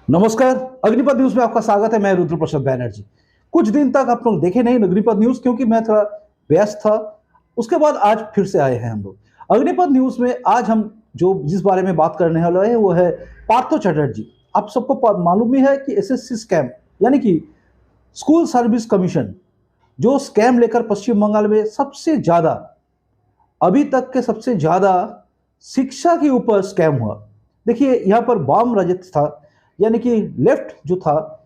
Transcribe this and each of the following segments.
नमस्कार। अग्निपथ न्यूज में आपका स्वागत है। मैं रुद्र प्रसाद बैनर्जी। कुछ दिन तक आप लोग देखे नहीं अग्निपथ न्यूज, क्योंकि मैं थोड़ा व्यस्त था। उसके बाद आज फिर से आए हैं हम लोग अग्निपथ न्यूज में। आज हम जो जिस बारे में बात करने वाले हैं वो है पार्थो चटर्जी। आप सबको मालूम ही है कि एसएससी स्कैम यानी कि स्कूल सर्विस कमीशन जो स्कैम लेकर पश्चिम बंगाल में सबसे ज्यादा, अभी तक के सबसे ज्यादा शिक्षा के ऊपर स्कैम हुआ। देखिए, यहाँ पर वाम राजत्व था, यानी कि लेफ्ट जो था,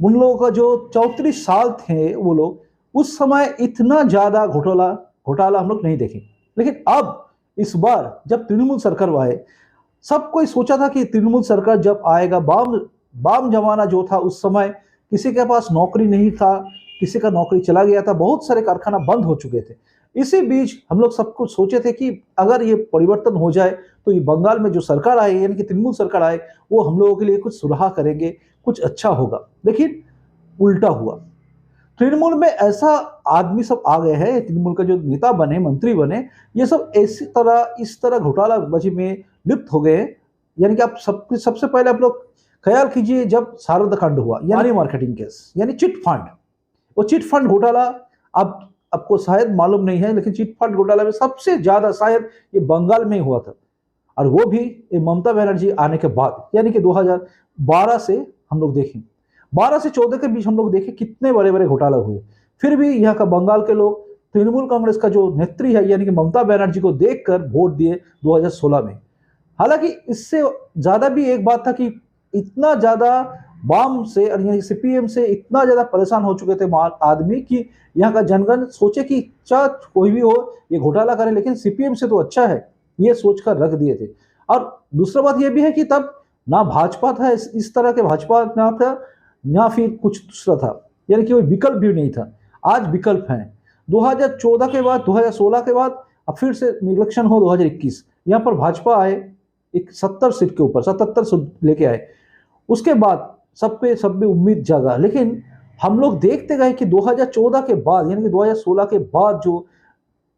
उन लोगों का जो 34 साल थे वो लोग, उस समय इतना ज्यादा घोटाला घोटाला हम लोग नहीं देखे। लेकिन अब इस बार जब तृणमूल सरकार आए, सब कोई सोचा था कि तृणमूल सरकार जब आएगा, वाम वाम जमाना जो था उस समय किसी के पास नौकरी नहीं था, किसी का नौकरी चला गया था, बहुत सारे कारखाना बंद हो चुके थे। इसी बीच हम लोग सब कुछ सोचे थे कि अगर ये परिवर्तन हो जाए तो ये बंगाल में जो सरकार आई यानी कि तृणमूल सरकार आए, वो हम लोगों के लिए कुछ सुराहा करेंगे, कुछ अच्छा होगा। लेकिन उल्टा हुआ। तृणमूल में ऐसा आदमी सब आ गए हैं, तृणमूल का जो नेता बने, मंत्री बने, ये सब ऐसी तरह इस तरह घोटालाबाजी में लिप्त हो गए। यानी कि आप सबसे पहले आप लोग ख्याल कीजिए, जब शारदा कांड हुआ यानी मार्केटिंग केस यानी चिट फंड, वो चिट फंड घोटाला, अब आपको शायद मालूम नहीं है, लेकिन चिट फंड घोटाला में सबसे ज्यादा शायद ये बंगाल में ही हुआ था। और वो भी ममता बनर्जी आने के बाद, यानी कि 2012 से हम लोग देखें, 12 से 14 के बीच हम लोग देखें कितने बड़े बड़े घोटाला हुए। फिर भी यहाँ का बंगाल के लोग तृणमूल कांग्रेस का जो नेत्री है यानी कि ममता बनर्जी को देखकर वोट दिए 2016 में। हालांकि इससे ज्यादा भी एक बात था कि इतना ज्यादा वाम से और यानी सीपीएम से इतना ज्यादा परेशान हो चुके थे आदमी कि यहाँ का जनगण सोचे कि चाहे कोई भी हो ये घोटाला करे, लेकिन सीपीएम से तो अच्छा है, ये सोचकर रख दिए थे। और दूसरा बात यह भी है कि तब ना भाजपा था, इस तरह के भाजपा ना था, ना फिर कुछ दूसरा था, यानी कि कोई विकल्प भी नहीं था। आज विकल्प है। 2014 के बाद, 2016 के बाद अब फिर से इलेक्शन हो 2021, यहाँ पर भाजपा आए, एक 70 सीट के ऊपर 77 सीट लेके आए। उसके बाद सब में उम्मीद जागा। लेकिन हम लोग देखते गए कि 2014 के बाद यानी कि 2016 के बाद जो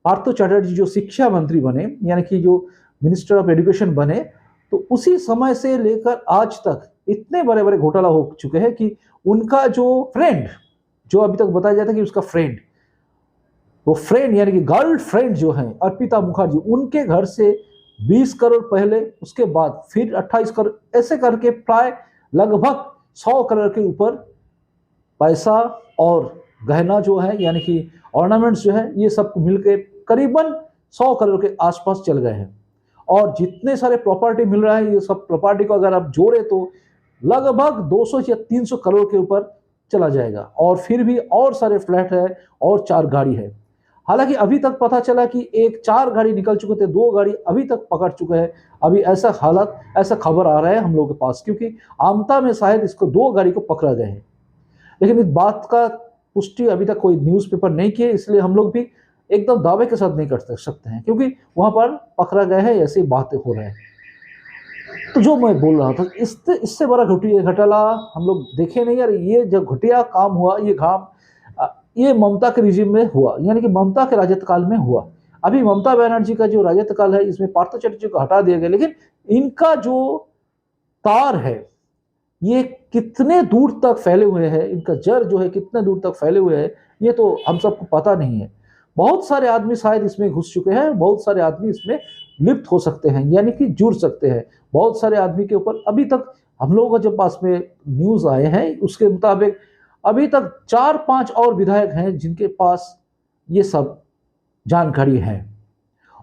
पार्थो चटर्जी जो शिक्षा मंत्री बने यानी कि जो मिनिस्टर ऑफ एजुकेशन बने, तो उसी समय से लेकर आज तक इतने बड़े बड़े घोटाला हो चुके हैं कि उनका जो फ्रेंड, जो अभी तक बताया जाता है कि उसका फ्रेंड, वो फ्रेंड यानी कि गर्ल फ्रेंड जो है अर्पिता मुखर्जी, उनके घर से 20 करोड़ पहले, उसके बाद फिर 28 करोड़, ऐसे करके प्राय लगभग 100 करोड़ के ऊपर पैसा और गहना जो है यानी कि ऑर्नामेंट्स जो है, ये सब मिलके करीबन 100 करोड़ के आसपास चल गए हैं। और जितने सारे प्रॉपर्टी मिल रहा है, ये सब प्रॉपर्टी को अगर आप जोड़े तो लगभग 200 या 300 करोड़ के ऊपर चला जाएगा। और फिर भी और सारे फ्लैट है और 4 गाड़ी है। हालांकि अभी तक पता चला कि 4 गाड़ी निकल चुके थे, 2 गाड़ी अभी तक पकड़ चुके हैं। अभी ऐसा हालत, ऐसा खबर आ रहा है हम लोगों के पास, क्योंकि आमता में शायद इसको 2 गाड़ी को पकड़ा गए हैं। लेकिन इस बात का पुष्टि अभी तक कोई न्यूज़पेपर नहीं किए, इसलिए हम लोग भी एकदम दावे के साथ नहीं कर सकते हैं, क्योंकि वहां पर पकड़ा गया है, ऐसी बातें हो रही है। तो जो मैं बोल रहा था, इससे बड़ा घोटाला हम लोग देखे नहीं यार। ये जो घटिया काम हुआ, ये ममता के रिजिम में हुआ, यानी कि ममता के राजत्वकाल में हुआ। अभी ममता बनर्जी का जो राजत्वकाल है, इसमें पार्थो चटर्जी को हटा दिया गया, लेकिन इनका जो तार है ये कितने दूर तक फैले हुए हैं, इनका जड़ जो है कितने दूर तक फैले हुए हैं, ये तो हम सबको पता नहीं है। बहुत सारे आदमी शायद इसमें घुस चुके हैं, बहुत सारे आदमी इसमें लिप्त हो सकते हैं, यानी कि जुड़ सकते हैं। बहुत सारे आदमी के ऊपर अभी तक हम लोगों के पास में न्यूज आए हैं, उसके मुताबिक अभी तक 4-5 और विधायक हैं जिनके पास ये सब जानकारी है।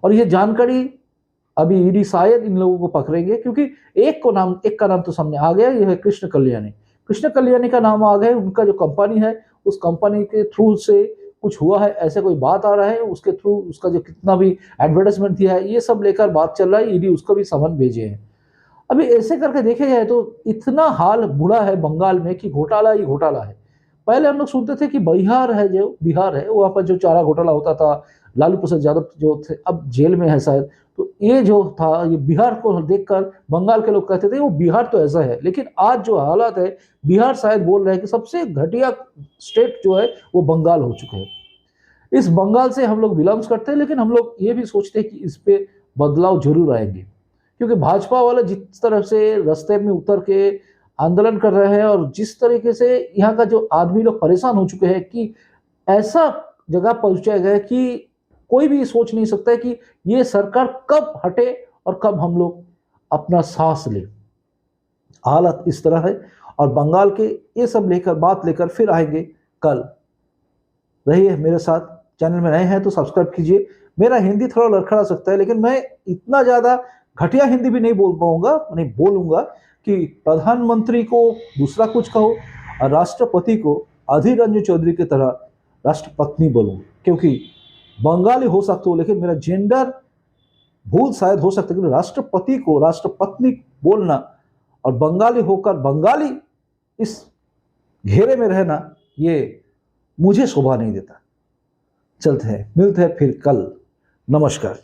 और ये जानकारी अभी ईडी शायद इन लोगों को पकड़ेंगे, क्योंकि एक का नाम तो सामने आ गया, यह है कृष्ण कल्याणी। कृष्ण कल्याणी का नाम आ गया, उनका जो कंपनी है उस कंपनी के थ्रू से कुछ हुआ है, ऐसे कोई बात आ रहा है, उसके थ्रू उसका जो कितना भी एडवर्टाइजमेंट दिया है, ये सब लेकर बात चल रहा है। ईडी उसको भी समन भेजे हैं। अभी ऐसे करके देखे जाए तो इतना हाल बुरा है बंगाल में कि घोटाला ही घोटाला है। पहले हम लोग सुनते थे कि बिहार है, जो बिहार है वहाँ पर जो चारा घोटाला होता था, लालू प्रसाद यादव जो थे अब जेल में है शायद, तो ये जो था, ये बिहार को देखकर बंगाल के लोग कहते थे वो बिहार तो ऐसा है। लेकिन आज जो हालात है, बिहार शायद बोल रहे हैं कि सबसे घटिया स्टेट जो है वो बंगाल हो चुका है। इस बंगाल से हम लोग बिलोंग्स करते हैं, लेकिन हम लोग ये भी सोचते हैं कि इस पे बदलाव जरूर आएंगे, क्योंकि भाजपा वाले जिस तरह से रास्ते में उतर के आंदोलन कर रहे हैं और जिस तरीके से यहाँ का जो आदमी लोग परेशान हो चुके हैं कि ऐसा जगह पहुंचा गया कि कोई भी सोच नहीं सकता है कि ये सरकार कब हटे और कब हम लोग अपना सांस लें। हालत इस तरह है और बंगाल के ये सब लेकर बात लेकर फिर आएंगे कल। रहिए मेरे साथ, चैनल में नए हैं तो सब्सक्राइब कीजिए। मेरा हिंदी थोड़ा लड़खड़ा सकता है लेकिन मैं इतना ज़्यादा घटिया हिंदी भी नहीं बोल पाऊंगा, नहीं बोलूंगा कि प्रधानमंत्री को दूसरा कुछ कहो और राष्ट्रपति को अधीर रंजन चौधरी की तरह राष्ट्रपत्नी बोलूँ, क्योंकि बंगाली हो सकता हूँ लेकिन मेरा जेंडर भूल शायद हो सकता है, लेकिन राष्ट्रपति को राष्ट्रपत्नी बोलना और बंगाली होकर बंगाली इस घेरे में रहना, ये मुझे शोभा नहीं देता। चलते हैं, मिलते हैं फिर कल। नमस्कार।